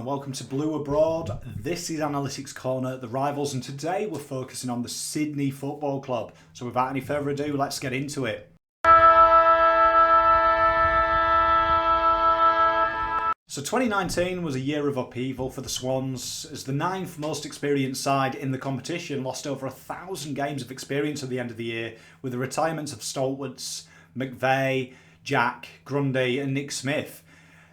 gentlemen, welcome to Blue Abroad. This is Analytics Corner, the rivals, and today we're focusing on the Sydney Football Club. So without any further ado, let's get into it. So 2019 was a year of upheaval for the Swans, as the ninth most experienced side in the competition lost over 1,000 games of experience at the end of the year, with the retirements of stalwarts McVeigh, Jack, Grundy and Nick Smith.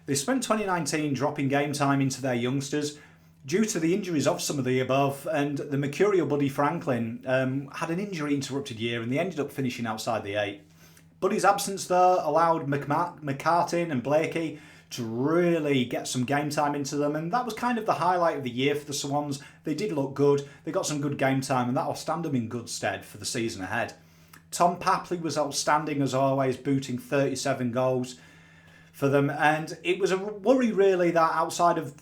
They spent 2019 dropping game time into their youngsters due to the injuries of some of the above, and the mercurial Buddy Franklin had an injury-interrupted year and they ended up finishing outside the 8. Buddy's absence though allowed McCartin and Blakey to really get some game time into them, and that was kind of the highlight of the year for the Swans. They did look good, they got some good game time, and that will stand them in good stead for the season ahead. Tom Papley was outstanding as always, booting 37 goals for them, and it was a worry really that outside of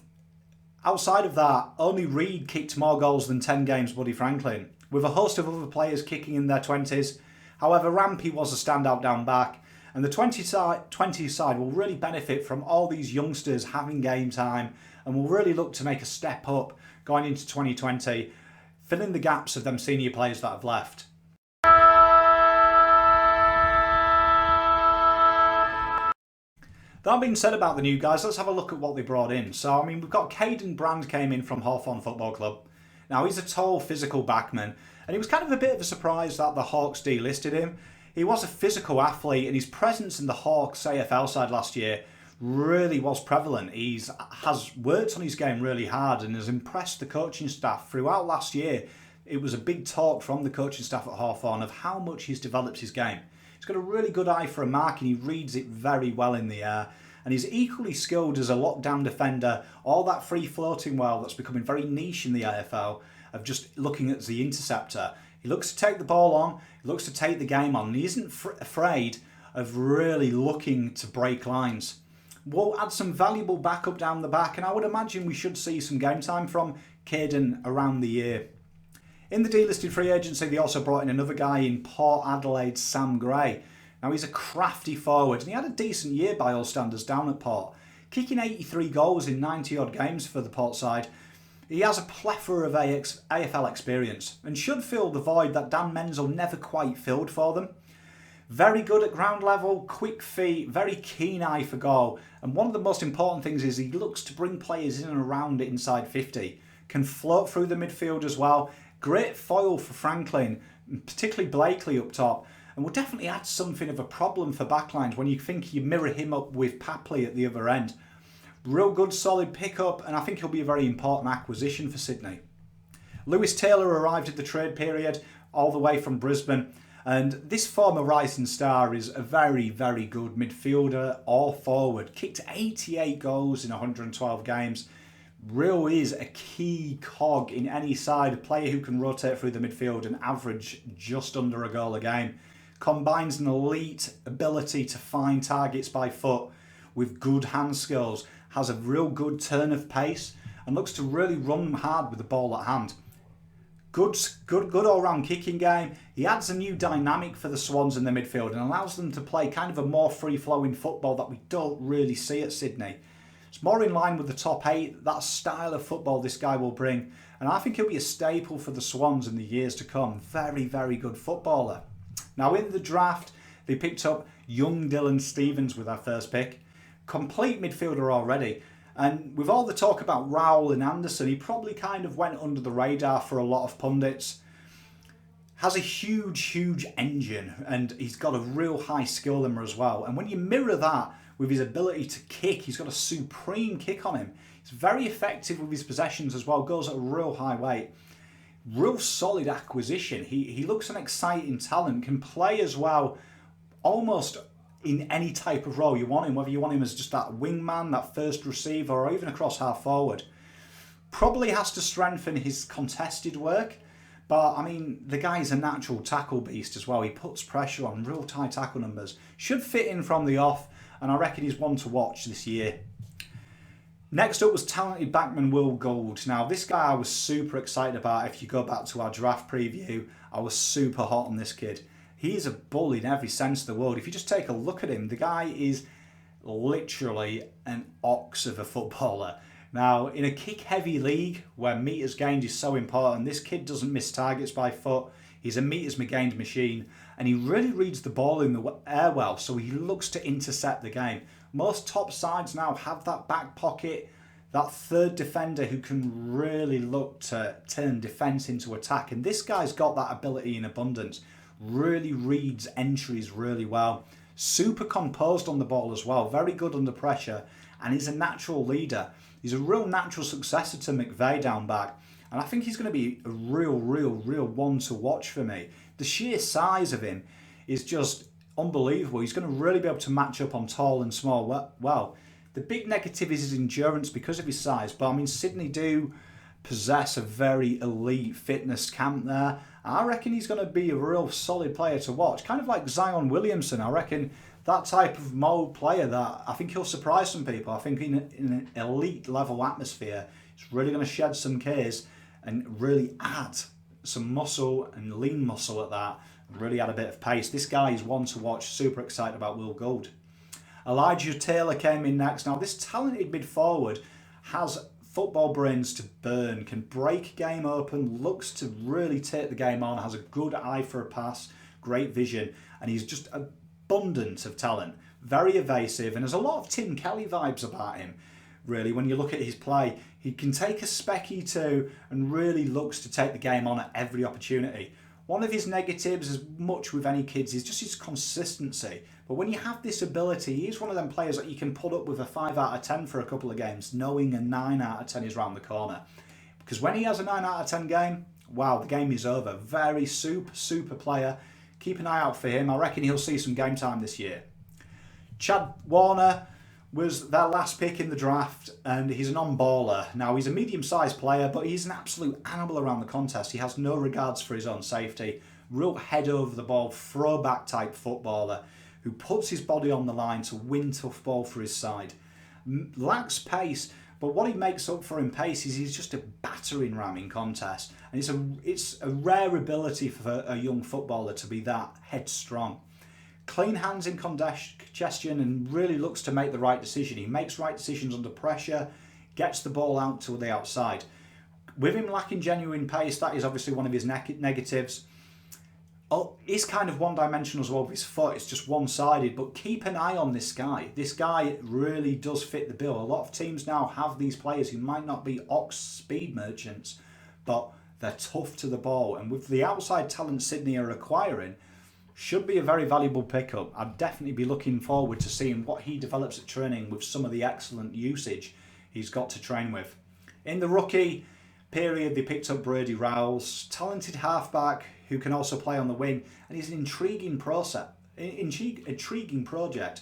that, only Reid kicked more goals than 10 games Buddy Franklin, with a host of other players kicking in their 20s. However, Rampy was a standout down back, and the 20 side will really benefit from all these youngsters having game time and will really look to make a step up going into 2020, filling the gaps of them senior players that have left. That being said about the new guys, let's have a look at what they brought in. So, we've got Caden Brand came in from Hawthorn Football Club. Now, he's a tall, physical backman, and it was kind of a bit of a surprise that the Hawks delisted him. He was a physical athlete, and his presence in the Hawks AFL side last year really was prevalent. He has worked on his game really hard and has impressed the coaching staff throughout last year. It was a big talk from the coaching staff at Hawthorn of how much he's developed his game. He's got a really good eye for a mark and he reads it very well in the air. And he's equally skilled as a lockdown defender, all that free floating well that's becoming very niche in the AFL, of just looking at the interceptor. He looks to take the ball on, he looks to take the game on, and he isn't afraid of really looking to break lines. We'll add some valuable backup down the back, and I would imagine we should see some game time from Caden around the year. In the delisted free agency, they also brought in another guy in Port Adelaide's Sam Gray. Now, he's a crafty forward, and he had a decent year by all standards down at Port, kicking 83 goals in 90-odd games for the Port side. He has a plethora of AFL experience and should fill the void that Dan Menzel never quite filled for them. Very good at ground level, quick feet, very keen eye for goal, and one of the most important things is he looks to bring players in and around it inside 50. Can float through the midfield as well. Great foil for Franklin, particularly Blakely up top, and will definitely add something of a problem for backlines when you think you mirror him up with Papley at the other end. Real good solid pickup, and I think he'll be a very important acquisition for Sydney. Lewis Taylor arrived at the trade period all the way from Brisbane, and this former rising star is a very, very good midfielder or forward. Kicked 88 goals in 112 games. Real is a key cog in any side, a player who can rotate through the midfield and average just under a goal a game. Combines an elite ability to find targets by foot with good hand skills, has a real good turn of pace and looks to really run hard with the ball at hand. Good all-round kicking game. He adds a new dynamic for the Swans in the midfield and allows them to play kind of a more free-flowing football that we don't really see at Sydney. It's more in line with the top 8, that style of football this guy will bring, and I think he'll be a staple for the Swans in the years to come. Very, very good footballer. Now, in the draft, they picked up young Dylan Stevens with their first pick. Complete midfielder already, and with all the talk about Rowell and Anderson, he probably kind of went under the radar for a lot of pundits. Has a huge engine, and he's got a real high skill limit as well, and when you mirror that with his ability to kick, he's got a supreme kick on him. He's very effective with his possessions as well, goes at a real high weight. Real solid acquisition. He looks an exciting talent, can play as well almost in any type of role you want him, whether you want him as just that wingman, that first receiver, or even across half forward. Probably has to strengthen his contested work, but the guy's a natural tackle beast as well. He puts pressure on, real tight tackle numbers. Should fit in from the off, and I reckon he's one to watch this year. Next up was talented backman Will Gould. Now, this guy I was super excited about. If you go back to our draft preview, I was super hot on this kid. He is a bull in every sense of the word. If you just take a look at him, the guy is literally an ox of a footballer. Now, in a kick-heavy league where metres gained is so important, this kid doesn't miss targets by foot. He's a metres gained machine, and he really reads the ball in the air well, so he looks to intercept the game. Most top sides now have that back pocket, that third defender who can really look to turn defence into attack, and this guy's got that ability in abundance. Really reads entries really well. Super composed on the ball as well, very good under pressure, and he's a natural leader. He's a real natural successor to McVeigh down back, and I think he's going to be a real one to watch for me. The sheer size of him is just unbelievable. He's going to really be able to match up on tall and small well. The big negative is his endurance because of his size, but I mean, Sydney do possess a very elite fitness camp there. I reckon he's going to be a real solid player to watch, kind of like Zion Williamson. I reckon that type of mold player that I think he'll surprise some people. I think in an elite level atmosphere, he's really going to shed some Ks and really add some muscle and lean muscle at that, and really add a bit of pace. This guy is one to watch. Super excited about Will Gould. Elijah Taylor came in next. Now, this talented mid forward has football brains to burn, can break game open, looks to really take the game on, has a good eye for a pass, great vision, and he's just abundant of talent. Very evasive, and there's a lot of Tim Kelly vibes about him, really. When you look at his play, he can take a specky too and really looks to take the game on at every opportunity. One of his negatives, as much with any kids, is just his consistency. But when you have this ability, he's one of them players that you can put up with a 5 out of 10 for a couple of games, knowing a 9 out of 10 is round the corner. Because when he has a 9 out of 10 game, wow, the game is over. Very super player. Keep an eye out for him. I reckon he'll see some game time this year. Chad Warner was their last pick in the draft, and he's a non-baller. Now, he's a medium-sized player, but he's an absolute animal around the contest. He has no regards for his own safety. Real head over the ball, throwback type footballer who puts his body on the line to win tough ball for his side. Lacks pace, but what he makes up for in pace is he's just a battering ram in contest. And it's a rare ability for a young footballer to be that headstrong. Clean hands in congestion and really looks to make the right decision. He makes right decisions under pressure, gets the ball out to the outside. With him lacking genuine pace, that is obviously one of his negatives. Oh, he's kind of one-dimensional as well with his foot. It's just one-sided, but keep an eye on this guy. This guy really does fit the bill. A lot of teams now have these players who might not be ox speed merchants, but they're tough to the ball. And with the outside talent Sydney are acquiring, should be a very valuable pickup. I'd definitely be looking forward to seeing what he develops at training with some of the excellent usage he's got to train with. In the rookie period, they picked up Brady Rowles, talented halfback who can also play on the wing, and he's an intriguing project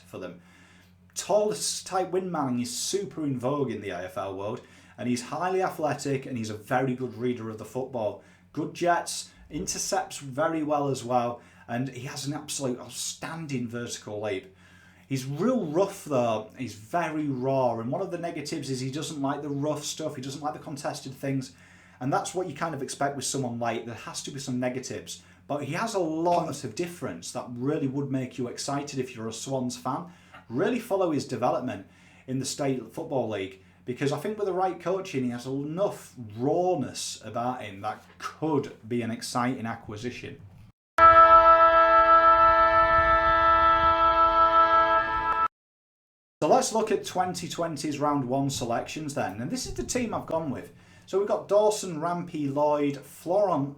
for them. Tallest type wingman is super in vogue in the AFL world, and he's highly athletic and he's a very good reader of the football. Good jets, intercepts very well as well, and he has an absolute outstanding vertical leap. He's real rough though, he's very raw, and one of the negatives is he doesn't like the rough stuff, he doesn't like the contested things, and that's what you kind of expect with someone like. There has to be some negatives, but he has a lot of difference that really would make you excited if you're a Swans fan. Really follow his development in the State Football League, because I think with the right coaching he has enough rawness about him that could be an exciting acquisition. So let's look at 2020's round 1 selections then, and this is the team I've gone with. So we've got Dawson, Rampy, Lloyd, Florent,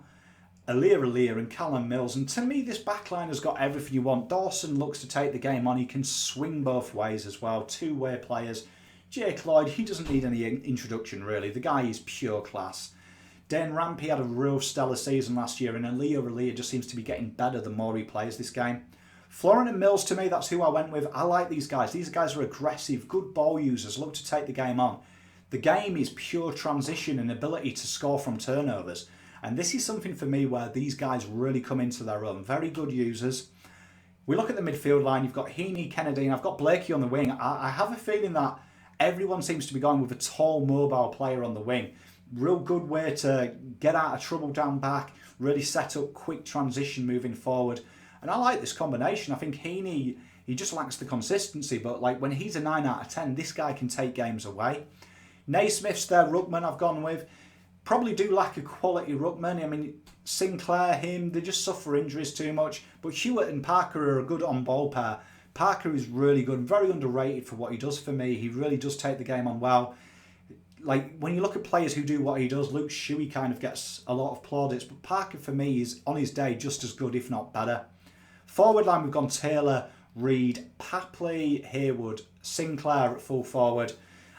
Alir, and Callum Mills, and to me this backline has got everything you want. Dawson looks to take the game on, he can swing both ways as well, two-way players. Jake Lloyd, he doesn't need any introduction really, the guy is pure class. Dan Rampy had a real stellar season last year, and Alir just seems to be getting better the more he plays this game. Florent and Mills, to me, that's who I went with. I like these guys. These guys are aggressive, good ball users, look to take the game on. The game is pure transition and ability to score from turnovers. And this is something for me where these guys really come into their own. Very good users. We look at the midfield line. You've got Heaney, Kennedy, and I've got Blakey on the wing. I have a feeling that everyone seems to be going with a tall, mobile player on the wing. Real good way to get out of trouble down back, really set up quick transition moving forward. And I like this combination. I think Heaney, he just lacks the consistency, but like when he's a 9 out of 10, this guy can take games away. Naismith's their ruckman I've gone with. Probably do lack a quality ruckman. I mean, Sinclair, him, they just suffer injuries too much. But Hewitt and Parker are a good on-ball pair. Parker is really good, very underrated for what he does for me. He really does take the game on well. Like, when you look at players who do what he does, Luke Shuey kind of gets a lot of plaudits. But Parker, for me, is on his day just as good, if not better. Forward line, we've gone Taylor, Reid, Papley, Haywood, Sinclair at full forward.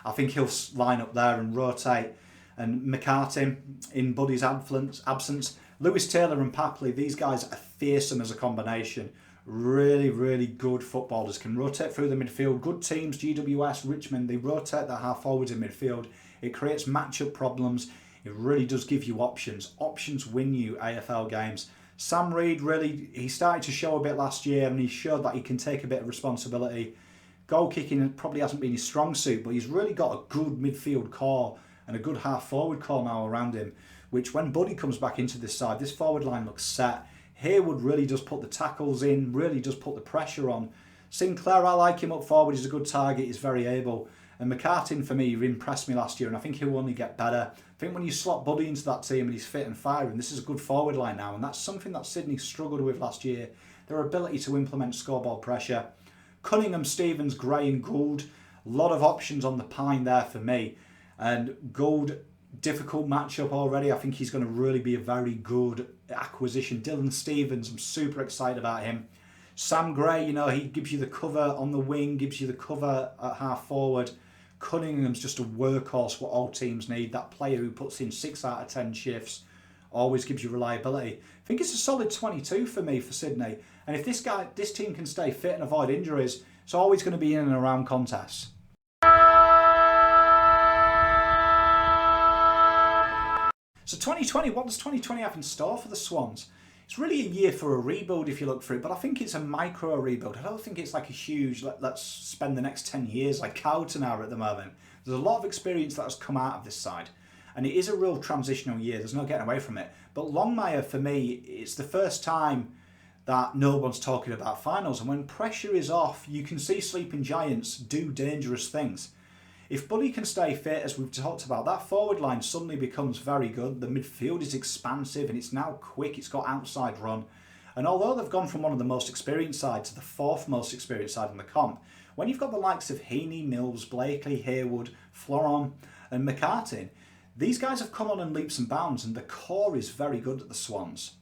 I think he'll line up there and rotate. And McCarthy in Buddy's absence. Lewis Taylor and Papley, these guys are fearsome as a combination. Really, really good footballers. Can rotate through the midfield. Good teams, GWS, Richmond, they rotate their half forwards in midfield. It creates matchup problems. It really does give you options. Options win you AFL games. Sam Reid, really, he started to show a bit last year and he showed that he can take a bit of responsibility. Goal kicking probably hasn't been his strong suit, but he's really got a good midfield core and a good half-forward core now around him, which when Buddy comes back into this side, this forward line looks set. Haywood really does put the tackles in, really does put the pressure on. Sinclair, I like him up forward, he's a good target, he's very able. And McCartin, for me, he impressed me last year, and I think he'll only get better. I think when you slot Buddy into that team and he's fit and firing, this is a good forward line now, and that's something that Sydney struggled with last year, their ability to implement scoreboard pressure. Cunningham, Stevens, Gray and Gould, a lot of options on the pine there for me. And Gould, difficult matchup already. I think he's going to really be a very good acquisition. Dylan Stevens, I'm super excited about him. Sam Gray, you know, he gives you the cover on the wing, gives you the cover at half forward. Cunningham's just a workhorse, what all teams need. That player who puts in 6 out of 10 shifts, always gives you reliability. I think it's a solid 22 for me for Sydney. And if this team can stay fit and avoid injuries, it's always going to be in and around contests. So 2020, what does 2020 have in store for the Swans? It's really a year for a rebuild if you look through it, but I think it's a micro rebuild. I don't think it's like a huge, let's spend the next 10 years like Carlton are at the moment. There's a lot of experience that has come out of this side. And it is a real transitional year, there's no getting away from it. But Longmire, for me, it's the first time that no one's talking about finals. And when pressure is off, you can see Sleeping Giants do dangerous things. If Buddy can stay fit, as we've talked about, that forward line suddenly becomes very good. The midfield is expansive and it's now quick. It's got outside run. And although they've gone from one of the most experienced sides to the 4th most experienced side in the comp, when you've got the likes of Heaney, Mills, Blakely, Haywood, Floron and McCartin, these guys have come on in leaps and bounds and the core is very good at the Swans.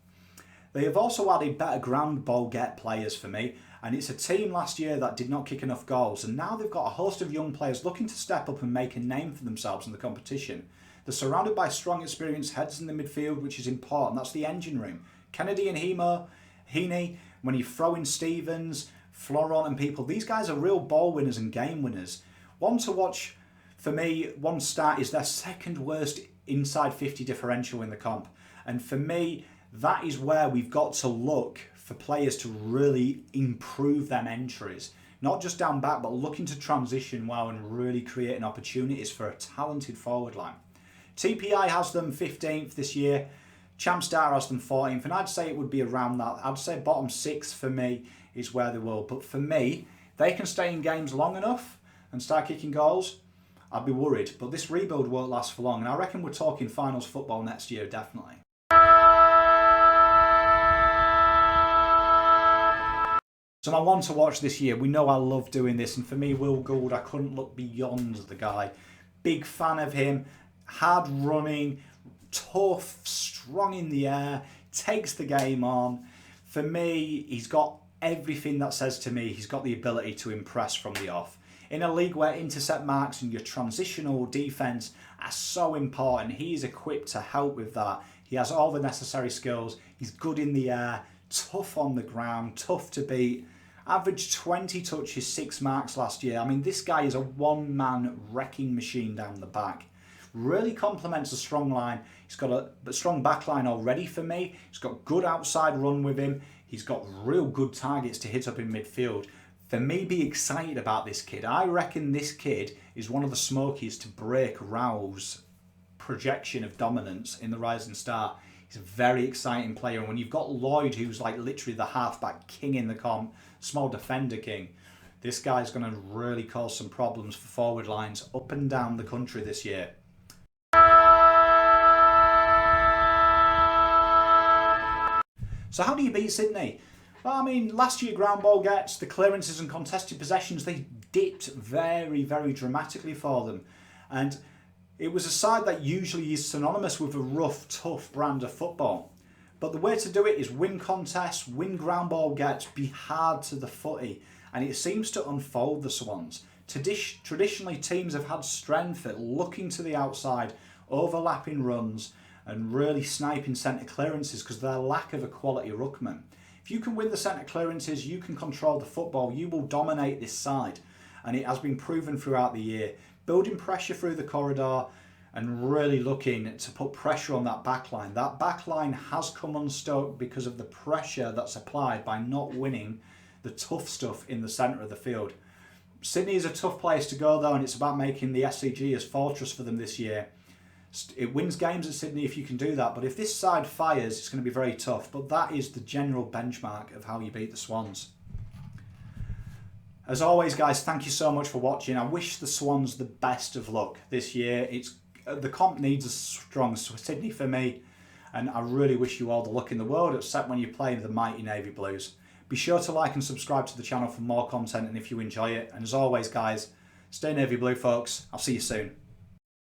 They have also added better ground ball get players for me, and it's a team last year that did not kick enough goals, and now they've got a host of young players looking to step up and make a name for themselves in the competition. They're surrounded by strong, experienced heads in the midfield, which is important. That's the engine room. Kennedy and Heaney, when you throw in Stevens, Floron and people, these guys are real ball winners and game winners. One to watch, for me, one stat is their 2nd worst inside 50 differential in the comp, and for me, that is where we've got to look for players to really improve them entries. Not just down back, but looking to transition well and really creating opportunities for a talented forward line. TPI has them 15th this year. Champstar has them 14th, and I'd say it would be around that. I'd say bottom 6 for me is where they will. But for me, they can stay in games long enough and start kicking goals, I'd be worried. But this rebuild won't last for long, and I reckon we're talking finals football next year, definitely. So my one to watch this year, we know I love doing this, and for me, Will Gould, I couldn't look beyond the guy. Big fan of him, hard running, tough, strong in the air, takes the game on. For me, he's got everything that says to me he's got the ability to impress from the off. In a league where intercept marks and your transitional defence are so important, he is equipped to help with that. He has all the necessary skills, he's good in the air, tough on the ground, tough to beat. Averaged 20 touches, 6 marks last year. I mean, this guy is a one-man wrecking machine down the back. Really complements a strong line. He's got a strong back line already for me. He's got good outside run with him. He's got real good targets to hit up in midfield. For me, be excited about this kid. I reckon this kid is one of the smokies to break Rao's projection of dominance in the Rising Star. He's a very exciting player. And when you've got Lloyd, who's like literally the halfback king in the comp, small defender king, This guy's going to really cause some problems for forward lines up and down the country this year. So how do you beat Sydney? Well, I mean, last year ground ball gets, the clearances and contested possessions, they dipped very, very dramatically for them. And it was a side that usually is synonymous with a rough, tough brand of football. But the way to do it is win contests, win ground ball gets, be hard to the footy. And it seems to unfold the Swans. Traditionally, teams have had strength at looking to the outside, overlapping runs, and really sniping centre clearances because of their lack of a quality ruckman. If you can win the centre clearances, you can control the football, you will dominate this side. And it has been proven throughout the year. Building pressure through the corridor and really looking to put pressure on that backline. That backline has come unstuck because of the pressure that's applied by not winning the tough stuff in the centre of the field. Sydney is a tough place to go though, and it's about making the SCG as fortress for them this year. It wins games at Sydney if you can do that, but if this side fires, it's going to be very tough. But that is the general benchmark of how you beat the Swans. As always, guys, thank you so much for watching. I wish the Swans the best of luck this year. The comp needs a strong Sydney for me, and I really wish you all the luck in the world, except when you play the mighty Navy Blues. Be sure to like and subscribe to the channel for more content, and if you enjoy it. And as always, guys, stay Navy Blue, folks. I'll see you soon.